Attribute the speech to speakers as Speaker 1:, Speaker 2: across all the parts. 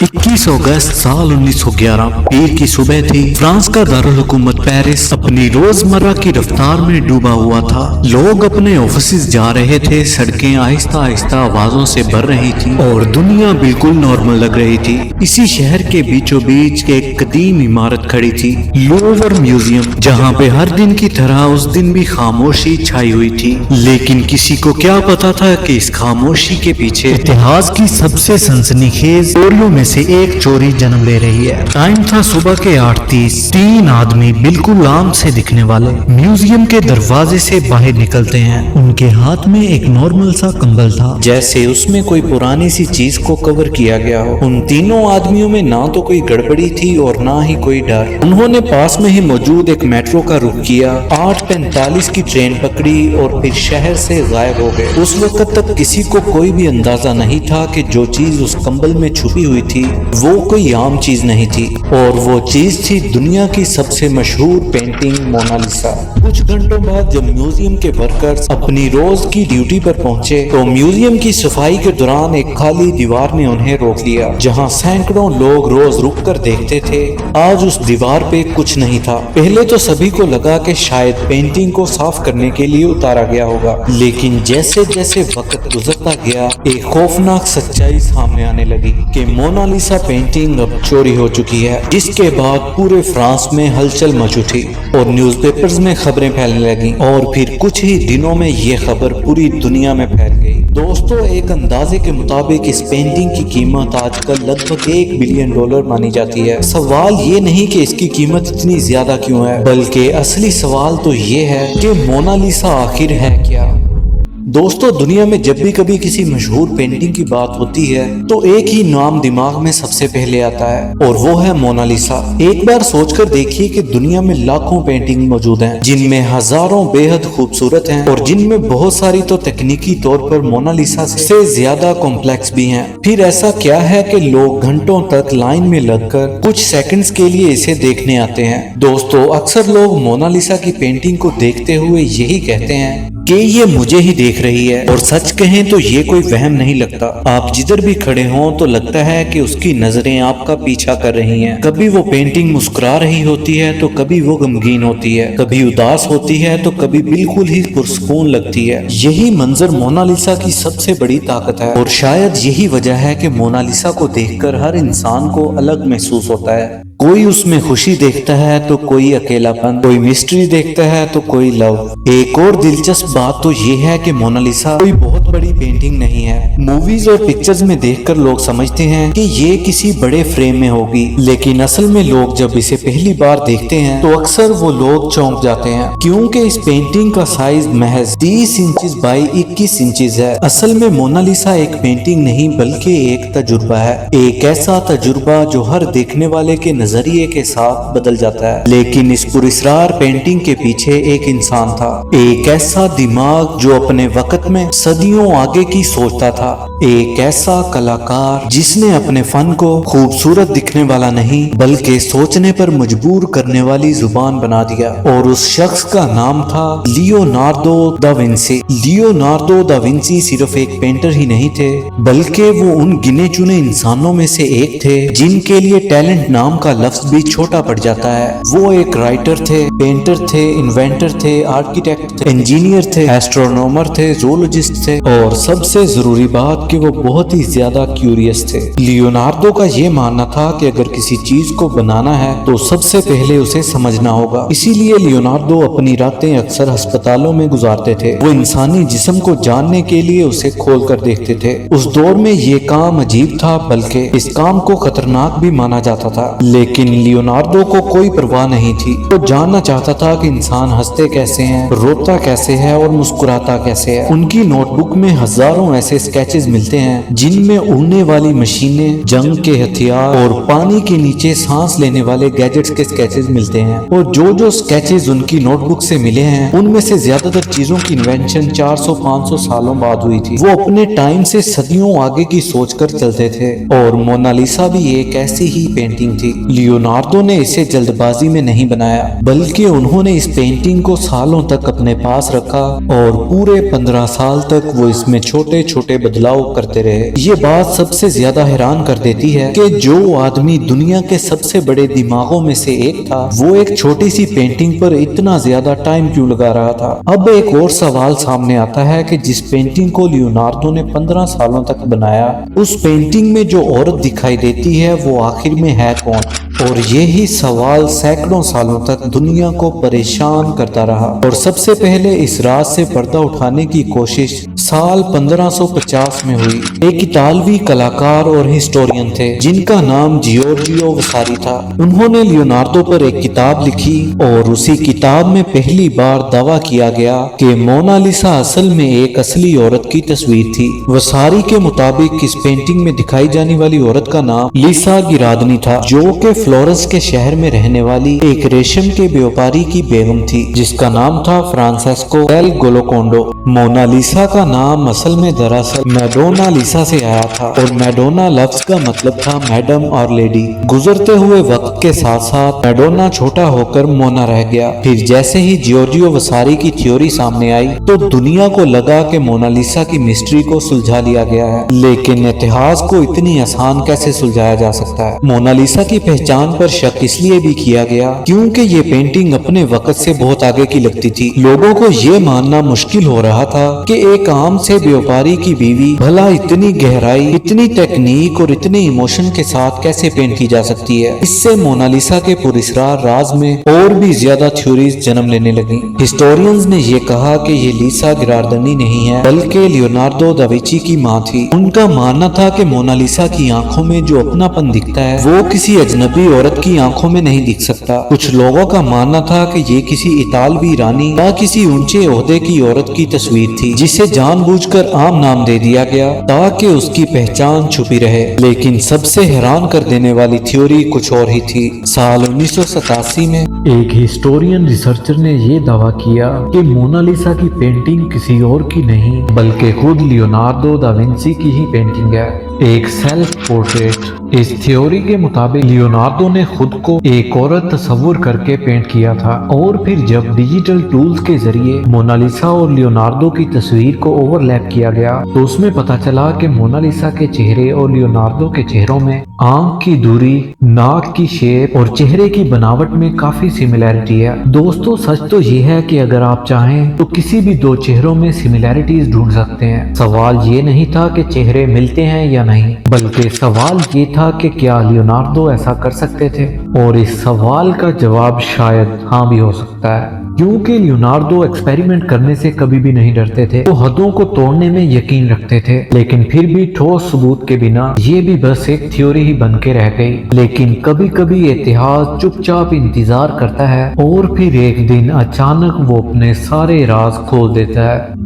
Speaker 1: 21 अगस्त साल 1911 पीर की सुबह थी। फ्रांस का दारुल हुकूमत पेरिस अपनी रोजमर्रा की रफ्तार में डूबा हुआ था। लोग अपने ऑफिस जा रहे थे, सड़कें आहिस्ता आहिस्ता आवाजों से भर रही थी और दुनिया बिल्कुल नॉर्मल लग रही थी। इसी शहर के बीचों बीच एक कदीम इमारत खड़ी थी, लूवर म्यूजियम, जहाँ पे हर दिन की तरह उस दिन भी खामोशी छाई हुई थी। लेकिन किसी को क्या पता था कि इस खामोशी के पीछे इतिहास की सबसे सनसनीखेज चोरियों में से एक चोरी जन्म ले रही है। टाइम था सुबह के 8:30। तीन आदमी बिल्कुल आम से दिखने वाले म्यूजियम के दरवाजे से बाहर निकलते हैं। उनके हाथ में एक नॉर्मल सा कंबल था, जैसे उसमें कोई पुरानी सी चीज को कवर किया गया हो। उन तीनों आदमियों में ना तो कोई गड़बड़ी थी और ना ही कोई डर। उन्होंने पास में ही मौजूद एक मेट्रो का रुख किया, 8:45 की ट्रेन पकड़ी और फिर शहर से गायब हो गए। उस वक्त तक किसी को कोई भी अंदाजा नहीं था कि जो चीज उस कंबल में छुपी हुई थी वो कोई आम चीज नहीं थी, और वो चीज थी दुनिया की सबसे मशहूर पेंटिंग मोनालिसा। कुछ घंटों बाद जब म्यूजियम के वर्कर्स अपनी रोज की ड्यूटी पर पहुंचे तो म्यूजियम की सफाई के दौरान एक खाली दीवार ने उन्हें रोक लिया। जहां सैकड़ों लोग रोज रुक कर देखते थे, आज उस दीवार पे कुछ नहीं था। पहले तो सभी को लगा कि शायद पेंटिंग को साफ करने के लिए उतारा गया होगा, लेकिन जैसे जैसे वक्त गुजरता गया एक खौफनाक सच्चाई सामने आने लगी कि मोनालिसा पेंटिंग अब चोरी हो चुकी है। जिसके बाद पूरे फ्रांस में हलचल मच उठी और न्यूज़पेपर्स में खबरें फैलने लगी, और फिर कुछ ही दिनों में ये खबर पूरी दुनिया में फैल गई। दोस्तों, एक अंदाजे के मुताबिक इस पेंटिंग की कीमत आजकल लगभग $1 बिलियन मानी जाती है। सवाल ये नहीं कि इसकी कीमत इतनी ज्यादा क्यों है, बल्कि असली सवाल तो ये है कि मोनालिसा आखिर है क्या। दोस्तों, दुनिया में जब भी कभी किसी मशहूर पेंटिंग की बात होती है तो एक ही नाम दिमाग में सबसे पहले आता है, और वो है मोनालिसा। एक बार सोचकर देखिए कि दुनिया में लाखों पेंटिंग मौजूद हैं, जिनमें हजारों बेहद खूबसूरत हैं और जिनमें बहुत सारी तो तकनीकी तौर पर मोनालिसा से ज्यादा कॉम्प्लेक्स भी हैं। फिर ऐसा क्या है कि लोग घंटों तक लाइन में लगकर कुछ सेकंड्स के लिए इसे देखने आते हैं। दोस्तों, अक्सर लोग मोनालिसा की पेंटिंग को देखते हुए यही कहते हैं कि ये मुझे ही देख रही है, और सच कहें तो ये कोई वहम नहीं लगता। आप जिधर भी खड़े हों तो लगता है कि उसकी नजरें आपका पीछा कर रही हैं। कभी वो पेंटिंग मुस्कुरा रही होती है तो कभी वो गमगीन होती है, कभी उदास होती है तो कभी बिल्कुल ही पुरसकून लगती है। यही मंजर मोनालिसा की सबसे बड़ी ताकत है, और शायद यही वजह है कि मोनालिसा को देखकर हर इंसान को अलग महसूस होता है। कोई उसमें खुशी देखता है तो कोई अकेलापन, कोई मिस्ट्री देखता है तो कोई लव। एक और दिलचस्प बात तो ये है कि मोनालिसा कोई बहुत बड़ी पेंटिंग नहीं है। मूवीज और पिक्चर्स में देखकर लोग समझते हैं कि ये किसी बड़े फ्रेम में होगी, लेकिन असल में लोग जब इसे पहली बार देखते हैं तो अक्सर वो लोग चौंक जाते हैं, क्योंकि इस पेंटिंग का साइज महज 30 इंचेस बाई 21 इंचेस है। असल में मोनालिसा एक पेंटिंग नहीं बल्कि एक तजुर्बा है, एक ऐसा तजुर्बा जो हर देखने वाले के नजरिए के साथ बदल जाता है। लेकिन इस पुरस्कार पेंटिंग के पीछे एक इंसान था, एक ऐसा दिमाग जो अपने वक्त में सदियों आगे की सोचता था, एक ऐसा कलाकार जिसने अपने फन को खूबसूरत दिखने वाला नहीं बल्कि सोचने पर मजबूर करने वाली जुबान बना दिया। और उस शख्स का नाम था Leonardo da Vinci. Leonardo da Vinci सिर्फ एक पेंटर ही नहीं थे, बल्कि वो उन गिने चुने इंसानों में से एक थे जिनके लिए टैलेंट नाम का लफ्ज भी छोटा पड़ जाता है। वो एक राइटर थे, पेंटर थे, इन्वेंटर थे, आर्किटेक्ट थे, इंजीनियर थे, एस्ट्रोनॉमर थे, ज़ूलॉजिस्ट थे, और सबसे जरूरी बात कि वो बहुत ही ज्यादा क्यूरियस थे। लियोनार्दो का ये मानना था कि अगर किसी चीज को बनाना है तो सबसे पहले उसे समझना होगा। इसीलिए लियोनार्दो अपनी रातें अक्सर अस्पतालों में गुजारते थे। वो इंसानी जिस्म को जानने के लिए उसे खोल कर देखते थे। उस दौर में ये काम अजीब था, बल्कि इस काम को खतरनाक भी माना जाता था, लेकिन लियोनार्दो को कोई परवाह नहीं थी। वो जानना चाहता था कि इंसान हंसते कैसे हैं, रोता कैसे है और मुस्कुराता कैसे है। उनकी नोटबुक में हजारों ऐसे स्केचेस मिलते हैं जिनमें उड़ने वाली मशीनें, जंग के हथियार और पानी के नीचे सांस लेने वाले गैजेट्स के स्केचेस मिलते हैं। और जो जो स्केचेस उनकी नोटबुक से मिले हैं उनमें से ज्यादातर चीजों की इन्वेंशन 400-500 सालों बाद हुई थी। वो अपने टाइम से सदियों आगे की सोच कर चलते थे, और मोनालिसा भी एक ऐसी ही पेंटिंग थी। लियोनार्दो ने इसे जल्दबाजी में नहीं बनाया, बल्कि उन्होंने इस पेंटिंग को सालों तक अपने पास रखा, और पूरे 15 साल तक वो इसमें छोटे छोटे बदलाव تعارف کرتے رہے۔ یہ بات سب سے زیادہ حیران کر دیتی ہے کہ جو آدمی دنیا کے سب سے بڑے دماغوں میں سے ایک تھا، وہ ایک چھوٹی سی پینٹنگ پر اتنا زیادہ ٹائم کیوں لگا رہا تھا۔ اب ایک اور سوال سامنے آتا ہے کہ جس پینٹنگ کو لیونارڈو نے 15 سالوں تک بنایا، اس پینٹنگ میں جو عورت دکھائی دیتی ہے وہ آخر میں ہے کون؟ اور یہی سوال سینکڑوں سالوں تک دنیا کو پریشان کرتا رہا، اور سب سے پہلے اس راز سے پردہ اٹھانے کی کوشش سال 1550 میں ہوئی۔ ایک اطالوی کلاکار اور ہسٹورین تھے جن کا نام جیورجیو وساری تھا۔ انہوں نے لیونارڈو پر ایک کتاب لکھی اور اسی کتاب میں پہلی بار دعویٰ کیا گیا کہ مونالیسا اصل میں ایک اصلی عورت کی تصویر تھی۔ وساری کے مطابق اس پینٹنگ میں دکھائی جانے والی عورت کا نام لیسا گرادنی تھا، جو کہ فلورنس کے شہر میں رہنے والی ایک ریشم کے بیوپاری کی بیگم تھی جس کا نام تھا فرانسیسکو ایل گولوکونڈو۔ مونالیسا کا نام اصل میں دراصل میڈونا لیسا سے آیا تھا، اور میڈونا لفظ کا مطلب تھا میڈم اور لیڈی۔ گزرتے ہوئے وقت کے ساتھ ساتھ میڈونا چھوٹا ہو کر مونا رہ گیا۔ پھر جیسے ہی جیورجیو وساری کی تھیوری سامنے آئی تو دنیا کو لگا کہ مونالیسا کی مسٹری کو سلجھا لیا گیا ہے، لیکن اتہاس کو اتنی آسان کیسے سلجھایا جا سکتا ہے؟ مونالیسا کی پہچان پر شک اس لیے بھی کیا گیا کیونکہ یہ پینٹنگ اپنے وقت سے بہت آگے کی لگتی تھی۔ لوگوں کو یہ ماننا مشکل ہو رہا تھا کہ ایک عام سے بیوپاری کی بیوی بھلا اتنی گہرائی، اتنی ٹیکنیک اور اتنے ایموشن کے ساتھ کیسے پینٹ کی جا سکتی ہے؟ اس سے مونالیسا کے پراسرار راز میں اور بھی زیادہ تھیوریز جنم لینے لگیں۔ ہسٹورینز نے یہ کہا کہ یہ لیسا گراردنی نہیں ہے بلکہ لیونارڈو دا وینچی کی ماں تھی۔ ان کا ماننا تھا کہ مونالیسا کی آنکھوں میں جو اپنا پن دکھتا ہے وہ کسی اجنبی عورت کی آنکھوں میں نہیں دکھ سکتا۔ کچھ لوگوں کا ماننا تھا کہ یہ کسی اطالوی رانی یا کسی اونچے عہدے کی عورت کی تصویر تھی جسے جان بوجھ کر عام نام دے دیا گیا تاکہ اس کی پہچان چھپی رہے۔ لیکن سب سے حیران کر دینے والی تھیوری کچھ اور ہی تھی۔ سال 1987 میں ایک ہسٹورین ریسرچر نے یہ دعویٰ کیا کہ مونالیسا کی پینٹنگ کسی اور کی نہیں بلکہ خود لیونارڈو دا وینچی کی ہی پینٹنگ ہے، ایک سیلف پورٹریٹ۔ اس تھیوری کے مطابق لیونارڈو نے خود کو ایک عورت تصور کر کے پینٹ کیا تھا، اور پھر جب ڈیجیٹل ٹولز کے ذریعے مونالیسا اور لیونارڈو کی تصویر کو اوور لیپ کیا گیا تو اس میں پتہ چلا کہ مونالیسا کے چہرے اور لیونارڈو کے چہروں میں آنکھ کی دوری، ناک کی شیپ اور چہرے کی بناوٹ میں کافی سملیرٹی ہے۔ دوستو سچ تو یہ ہے کہ اگر آپ چاہیں تو کسی بھی دو چہروں میں سملیرٹیز ڈھونڈ سکتے ہیں۔ سوال یہ نہیں تھا کہ چہرے ملتے ہیں یا نہیں، بلکہ سوال یہ تھا کہ کیا لیونارڈو ایسا کر سکتے تھے؟ اور اس سوال کا جواب شاید ہاں بھی ہو سکتا ہے، کیونکہ لیونارڈو ایکسپیریمنٹ کرنے سے کبھی بھی نہیں ڈرتے تھے، وہ حدوں کو توڑنے میں یقین رکھتے تھے، لیکن پھر بھی ٹھوس ثبوت کے بنا یہ بھی بس ایک تھیوری ہی بن کے رہ گئی۔ لیکن کبھی کبھی اتہاس چپ چاپ انتظار کرتا ہے اور پھر ایک دن اچانک وہ اپنے سارے راز کھول دیتا ہے۔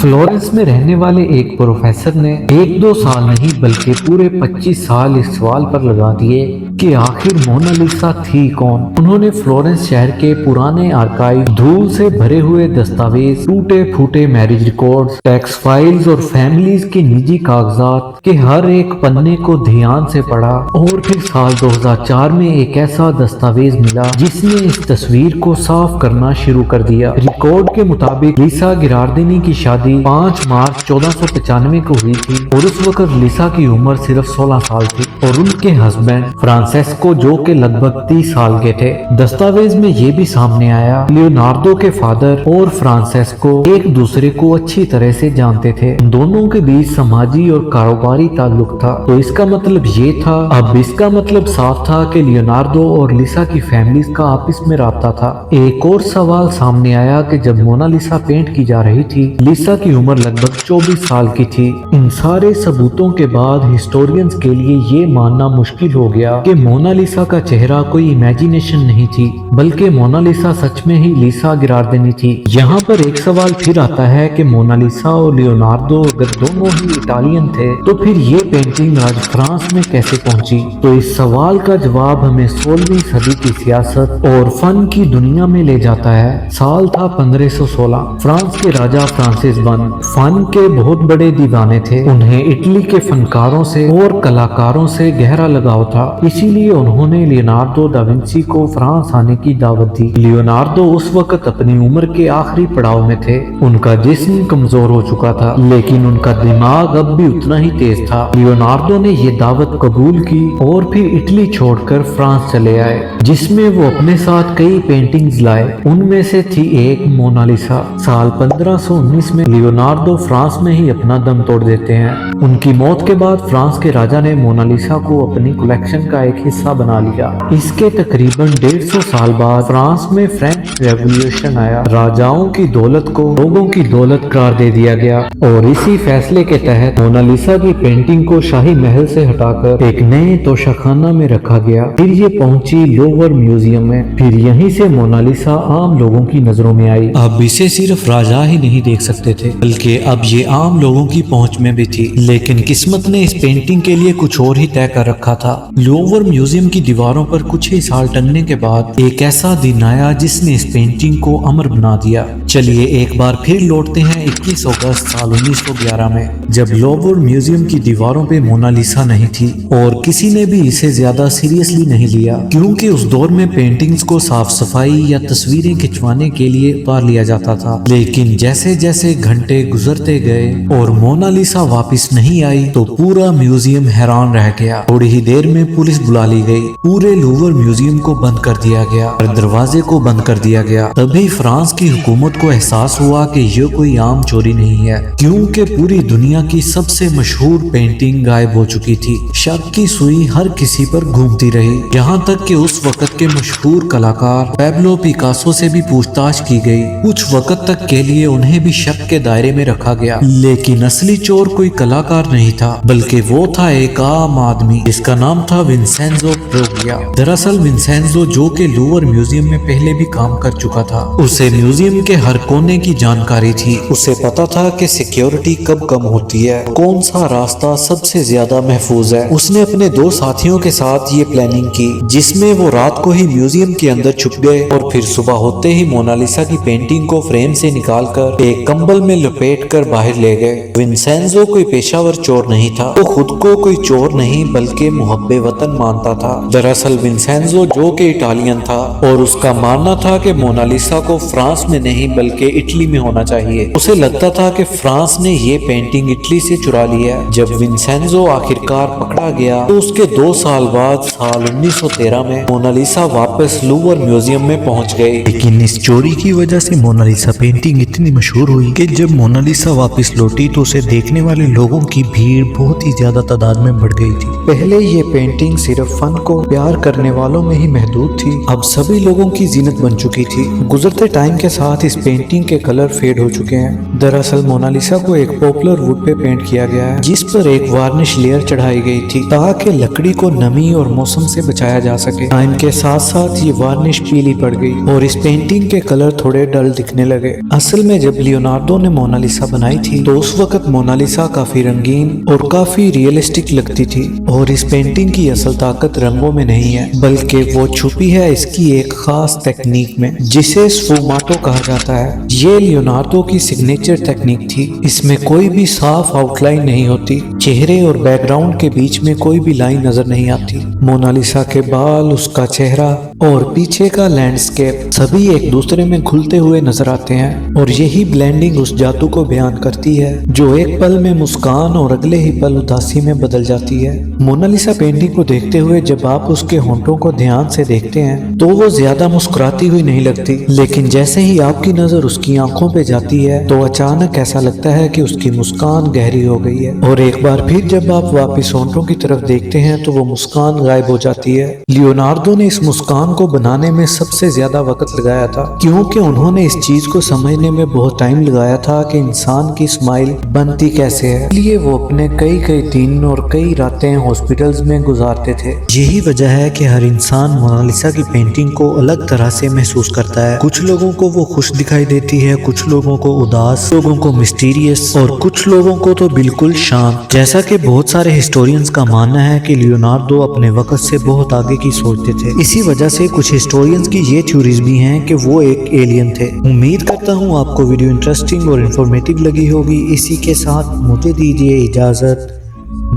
Speaker 1: فلورنس میں رہنے والے ایک پروفیسر نے 1-2 سال نہیں بلکہ پورے 25 سال اس سوال پر لگا دیے کہ آخر مونالیسا تھی کون۔ انہوں نے فلورنس شہر کے پرانے آرکائیو، دھول سے بھرے ہوئے دستاویز، ٹوٹے پھوٹے میرج ریکارڈز، ٹیکس فائلز اور فیملیز کے نجی کاغذات کے ہر ایک پنے کو دھیان سے پڑھا، اور پھر سال 2004 میں ایک ایسا دستاویز ملا جس نے اس تصویر کو صاف کرنا شروع کر دیا۔ ریکارڈ کے مطابق لیسا گراردنی کی شادی 5 مارچ 1495 کو ہوئی تھی، اور اس وقت لیسا کی عمر صرف 16 سال تھی، اور ان کے ہسبینڈ فرانسیسکو جو کہ لگ بھگ 30 سال کے تھے۔ دستاویز میں یہ بھی سامنے آیا لیونارڈو کے فادر اور فرانسیسکو ایک دوسرے کو اچھی طرح سے جانتے تھے، دونوں کے بیچ سماجی اور کاروباری تعلق تھا۔ تو اس کا مطلب یہ تھا، اب اس کا مطلب صاف تھا کہ لیونارڈو اور لیسا کی فیملیز کا آپس میں رابطہ تھا۔ ایک اور سوال سامنے آیا کہ جب مونالیسا پینٹ کی جا رہی تھی لیسا کی عمر لگ بھگ 24 سال کی تھی۔ ان سارے ثبوتوں کے بعد ہسٹورینز کے لیے یہ ماننا مشکل ہو گیا کہ مونالیسا کا چہرہ کوئی امیجینیشن نہیں تھی بلکہ مونالیسا سچ میں ہی لیسا گراردنی تھی۔ یہاں پر ایک سوال پھر آتا ہے کہ مونالیسا اور لیونارڈو اگر دونوں ہی اٹالین تھے تو پھر یہ پینٹنگ آج فرانس میں کیسے پہنچی؟ تو اس سوال کا جواب ہمیں 16ویں صدی کی سیاست اور فن کی دنیا میں لے جاتا ہے۔ سال تھا 1516۔ فرانس کے راجا فرانسس फन के बहुत बड़े दीवाने थे। उन्हें इटली के फनकारों से और कलाकारों से गहरा लगाव था, इसीलिए उन्होंने लियोनार्दो दा विंची को फ्रांस आने की दावत दी। लियोनार्दो उस वक्त अपनी उम्र के आखिरी पड़ाव में थे। उनका जिस्म कमजोर हो चुका था, लेकिन उनका दिमाग अब भी उतना ही तेज था। लियोनार्दो ने ये दावत कबूल की और फिर इटली छोड़कर फ्रांस चले आए, जिसमें वो अपने साथ कई पेंटिंग्स लाए। उनमें से थी एक मोनालिसा। साल 1519 में लियोनार्दो फ्रांस में ही अपना दम तोड़ देते हैं। उनकी मौत के बाद फ्रांस के राजा ने मोनालिसा को अपनी कलेक्शन का एक हिस्सा बना लिया। इसके तकरीबन 150 साल बाद फ्रांस में फ्रेंच रेवोल्यूशन आया। राजाओं की दौलत को लोगों की दौलत करार दे दिया गया और इसी फैसले के तहत मोनालिसा की पेंटिंग को शाही महल से हटाकर एक नए तोशाखाना में रखा गया। फिर ये पहुंची लोवर म्यूजियम में। फिर यहीं से मोनालिसा आम लोगों की नजरों में आई। अब इसे सिर्फ राजा ही नहीं देख सकते थे, बल्कि अब ये आम लोगों की पहुंच में भी थी। लेकिन किस्मत ने इस पेंटिंग के लिए कुछ और ही तय कर रखा था। लोवर म्यूजियम की दीवारों पर कुछ ही साल टंगने के बाद एक ऐसा दिन आया जिसने इस पेंटिंग को अमर बना दिया। चलिए एक बार फिर लौटते हैं 21 अगस्त साल 1911 में, जब लोवर म्यूजियम की दीवारों पे मोनालिसा नहीं थी और किसी ने भी इसे ज्यादा सीरियसली नहीं लिया, क्योंकि उस दौर में पेंटिंग्स को साफ सफाई या तस्वीरें खिंचवाने के लिए उतार लिया जाता था। लेकिन जैसे जैसे घंटे गुजरते गए और मोनालिसा वापस नहीं आई तो पूरा म्यूजियम हैरान रह गया। थोड़ी ही देर में पुलिस बुला ली गई, पूरे लोवर म्यूजियम को बंद कर दिया गया और दरवाजे को बंद कर दिया गया। तभी फ्रांस की हुकूमत को एहसास हुआ कि ये कोई आम चोरी नहीं है, क्योंकि पूरी दुनिया की सबसे मशहूर पेंटिंग गायब हो चुकी थी। शक की सुई हर किसी पर घूमती रही, यहाँ तक कि उस वक्त के मशहूर कलाकार पैब्लो पिकासो से भी पूछताछ की गई। कुछ वक्त तक के लिए उन्हें भी शक के दायरे में रखा गया, लेकिन असली चोर कोई कलाकार नहीं था, बल्कि वो था एक आम आदमी जिसका नाम था विंसेंजो प्रोगिया। दरअसल विंसेंजो, जो कि लोवर म्यूजियम में पहले भी काम कर चुका था, उसे म्यूजियम के हर कोने की जानकारी थी। उसे पता था कि सिक्योरिटी कब कम होती है, कौन सा रास्ता सबसे ज्यादा महफूज है। उसने अपने दो साथियों के साथ ये प्लानिंग की, जिसमें वो रात को ही म्यूजियम के अंदर छुप गए और फिर सुबह होते ही मोनालिसा की पेंटिंग को फ्रेम से निकालकर एक कंबल में लपेट कर बाहर ले गए। विंसेंजो कोई पेशावर चोर नहीं था, वो खुद को कोई चोर नहीं बल्कि मुहब्बे वतन मानता था। दरअसल विंसेंजो, जो कि इटालियन था, और उसका मानना था कि मोनालिसा को फ्रांस में नहीं बल्कि इटली में होना चाहिए। उसे लगता था कि फ्रांस ने ये पेंटिंग इटली से चुरा ली है। जब विंसेंजो आखिरकार पकड़ा गया तो उसके 2 साल बाद साल 1913 में मोनालिसा वापस लूवर म्यूजियम में पहुंच गई। लेकिन इस चोरी की वजह से मोनालिसा पेंटिंग इतनी मशहूर हुई कि जब मोनालिसा वापस लौटी तो उसे देखने वाले लोगों की भीड़ बहुत ही ज्यादा तादाद में बढ़ गई थी। पहले ये पेंटिंग सिर्फ फन को प्यार करने वालों में ही महदूद थी, अब सभी लोगों की जीनत बन चुकी थी। गुजरते टाइम के साथ इस पेंटिंग के कलर फेड हो चुके हैं। दरअसल मोनालिसा को एक पॉपुलर वुड पे पेंट किया गया है, जिस पर एक वार्निश लेयर चढ़ाई गई थी ताकि लकड़ी को नमी और मौसम से बचाया जा सके। टाइम के साथ साथ ये वार्निश पीली पड़ गई और इस पेंटिंग के कलर थोड़े डल दिखने लगे। असल में जब लियोनार्दो ने मोनालिसा बनाई थी तो उस वक्त मोनालिसा काफी रंगीन और काफी रियलिस्टिक लगती थी, और इस पेंटिंग की असल ताकत रंगों में नहीं है बल्कि वो छुपी है इसकी एक खास टेक्निक में, जिसे स्फुमाटो कहा जाता है। ये लियोनार्दो की सिग्नेचर टेक्निक थी। इसमें कोई भी साफ आउटलाइन नहीं होती, चेहरे और बैकग्राउंड के बीच में कोई भी लाइन नजर नहीं आती। मोनालिसा के बाल, उसका चेहरा और पीछे का लैंडस्केप सभी एक दूसरे में घुलते हुए नजर आते हैं, और यही ब्लेंडिंग उस जादू को बयान करती है जो एक पल में मुस्कान और अगले ही पल उदासी में बदल जाती है। मोनालिसा पेंटिंग को देखते हुए जब आप उसके होंठों को ध्यान से देखते हैं तो वो ज्यादा मुस्कुराती हुई नहीं लगती, लेकिन जैसे ही आपकी नजर उसकी आंखों पे जाती है तो अचानक ऐसा लगता है कि उसकी मुस्कान गहरी हो गई है, और एक बार फिर जब आप वापस होंठों की तरफ देखते हैं तो वो मुस्कान गायब हो जाती है। लियोनार्दो ने इस मुस्कान को बनाने में सबसे ज्यादा वक्त लगाया था, क्योंकि उन्होंने इस चीज को समझने में बहुत टाइम लगाया था कि इंसान की स्माइल बनती कैसे है। इसलिए वो अपने कई दिन और कई रातें हॉस्पिटल्स में गुजारते थे। यही वजह है कि हर इंसान मोनालिसा की पेंटिंग को अलग तरह से महसूस करता है। कुछ लोगों को वो खुश दिखाई देती है, कुछ लोगों को उदास, लोगों को मिस्टीरियस और कुछ लोगों को तो बिल्कुल शांत। जैसा कि बहुत सारे हिस्टोरियंस का मानना है कि लियोनार्दो अपने वक्त से बहुत आगे की सोचते थे, इसी वजह से ویسے کچھ ہسٹورینز کی یہ تھیوریز بھی ہیں کہ وہ ایک ایلین تھے۔ امید کرتا ہوں آپ کو ویڈیو انٹرسٹنگ اور انفارمیٹیو لگی ہوگی۔ اسی کے ساتھ مجھے دیجیے اجازت،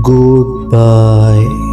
Speaker 1: گڈ بائے۔